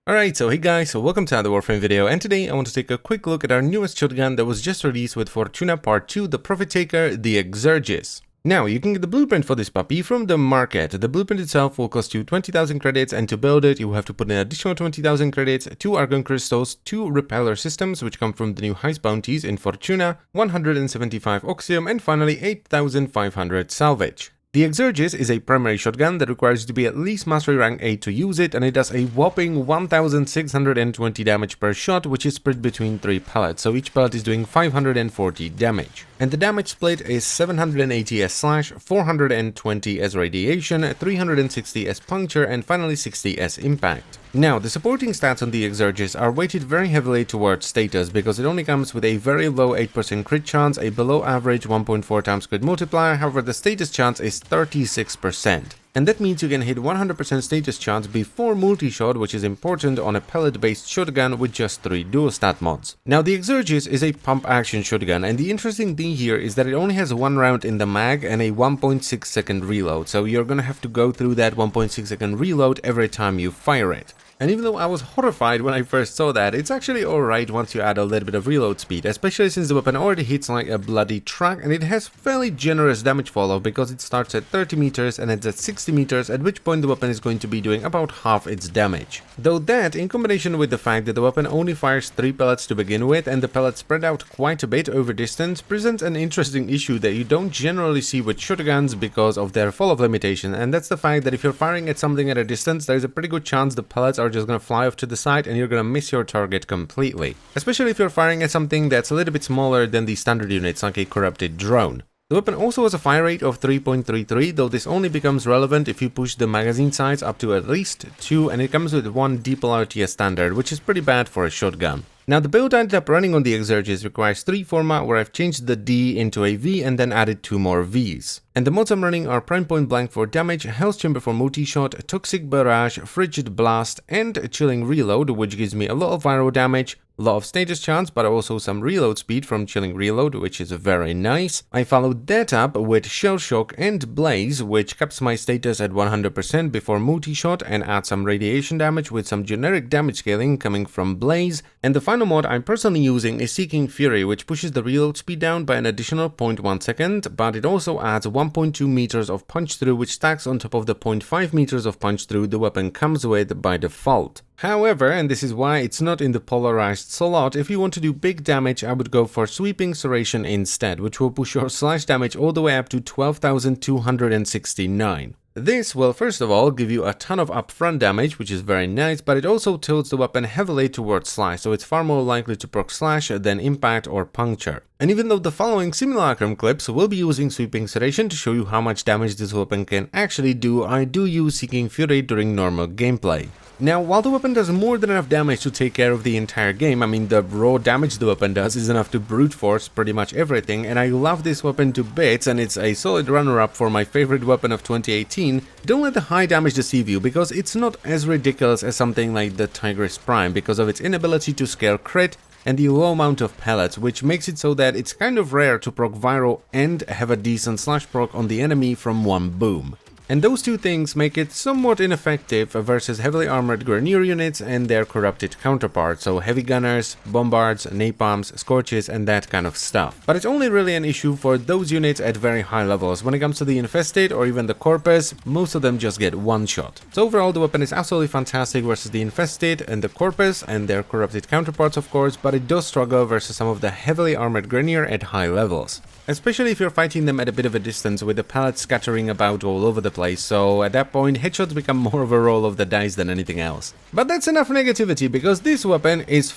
Alright, so hey guys, so welcome to another Warframe video, and today I want to take a quick look at our newest shotgun that was just released with Fortuna Part 2, the rofit-taker, the Exergis. Now, you can get the blueprint for this puppy from the market. The blueprint itself will cost you 20,000 credits, and to build it, you will have to put in additional 20,000 credits, 2 argon crystals, 2 repeller systems, which come from the new heist bounties in Fortuna, 175 oxium, and finally 8,500 salvage. The Exergis is a primary shotgun that requires you to be at least Mastery Rank 8 to use it, and it does a whopping 1,620 damage per shot, which is split between 3 pellets, so each pellet is doing 540 damage. And the damage split is 780 as slash, 420 as radiation, 360 as puncture, and finally 60 as impact. Now, the supporting stats on the Exergis are weighted very heavily towards status because it only comes with a very low 8% crit chance, a below average 1.4 times crit multiplier, however the status chance is 36%. And that means you can hit 100% status chance before multi-shot, which is important on a pellet-based shotgun with just 3 dual stat mods. Now, the Exergis is a pump-action shotgun, and the interesting thing here is that it only has 1 round in the mag and a 1.6 second reload, so you're gonna have to go through that 1.6 second reload every time you fire it. And even though I was horrified when I first saw that, it's actually alright once you add a little bit of reload speed, especially since the weapon already hits like a bloody truck, and it has fairly generous damage falloff because it starts at 30 meters and ends at 60 meters, at which point the weapon is going to be doing about half its damage. Though that, in combination with the fact that the weapon only fires 3 pellets to begin with, and the pellets spread out quite a bit over distance, presents an interesting issue that you don't generally see with shotguns because of their falloff limitation, and that's the fact that if you're firing at something at a distance, there's a pretty good chance the pellets are just gonna fly off to the side and you're gonna miss your target completely. Especially if you're firing at something that's a little bit smaller than the standard units, like a corrupted drone. The weapon also has a fire rate of 3.33, though this only becomes relevant if you push the magazine size up to at least 2, and it comes with 1 D-polarity as standard, which is pretty bad for a shotgun. Now, the build I ended up running on the Exergis requires 3 Forma, where I've changed the D into a V and then added 2 more Vs. And the mods I'm running are Prime Point Blank for damage, Hell's Chamber for multi-shot, Toxic Barrage, Frigid Blast, and Chilling Reload, which gives me a lot of viral damage, a lot of status chance, but also some reload speed from Chilling Reload, which is very nice. I followed that up with Shell Shock and Blaze, which caps my status at 100% before multi-shot and adds some radiation damage with some generic damage scaling coming from Blaze. And the final mod I'm personally using is Seeking Fury, which pushes the reload speed down by an additional 0.1 second, but it also adds 1.2 meters of punch through, which stacks on top of the 0.5 meters of punch through the weapon comes with by default. However, and this is why it's not in the polarized slot, if you want to do big damage, I would go for Sweeping Serration instead, which will push your slash damage all the way up to 12,269. This will first of all give you a ton of upfront damage, which is very nice, but it also tilts the weapon heavily towards slash, so it's far more likely to proc slash than impact or puncture. And even though the following simulacrum clips will be using Sweeping Serration to show you how much damage this weapon can actually do, I do use Seeking Fury during normal gameplay. Now, while the weapon does more than enough damage to take care of the entire game, I mean, the raw damage the weapon does is enough to brute force pretty much everything, and I love this weapon to bits, and it's a solid runner-up for my favorite weapon of 2018, don't let the high damage deceive you, because it's not as ridiculous as something like the Tigris Prime because of its inability to scale crit and the low amount of pellets, which makes it so that it's kind of rare to proc viral and have a decent slash proc on the enemy from one boom. And those two things make it somewhat ineffective versus heavily armored Grineer units and their corrupted counterparts, so heavy gunners, bombards, napalms, scorches, and that kind of stuff. But it's only really an issue for those units at very high levels. When it comes to the Infested or even the Corpus, most of them just get one shot. So overall, the weapon is absolutely fantastic versus the Infested and the Corpus and their corrupted counterparts, of course, but it does struggle versus some of the heavily armored Grineer at high levels. Especially if you're fighting them at a bit of a distance with the pellets scattering about all over the place, so at that point headshots become more of a roll of the dice than anything else. But that's enough negativity, because this weapon is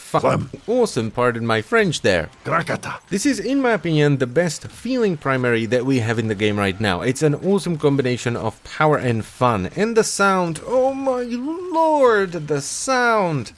awesome, pardon my French there. This is, in my opinion, the best feeling primary that we have in the game right now. It's an awesome combination of power and fun, and the sound, oh my lord, the sound!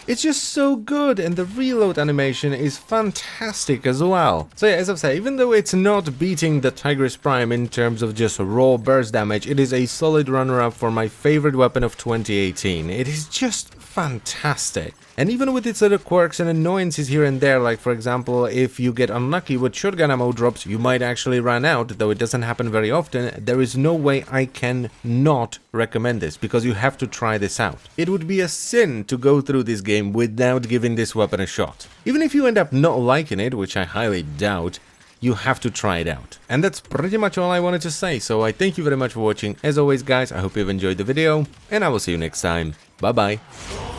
It's just so good, and the reload animation is fantastic as well. So yeah, as I've said, even though it's not beating the Tigris Prime in terms of just raw burst damage, it is a solid runner-up for my favorite weapon of 2018. It is just fantastic. And even with its little quirks and annoyances here and there, like for example, if you get unlucky with shotgun ammo drops, you might actually run out, though it doesn't happen very often, there is no way I can not recommend this, because you have to try this out. It would be a sin to go through this game without giving this weapon a shot. Even if you end up not liking it, which I highly doubt, you have to try it out. And that's pretty much all I wanted to say, so I thank you very much for watching. As always guys, I hope you've enjoyed the video, and I will see you next time. Bye bye.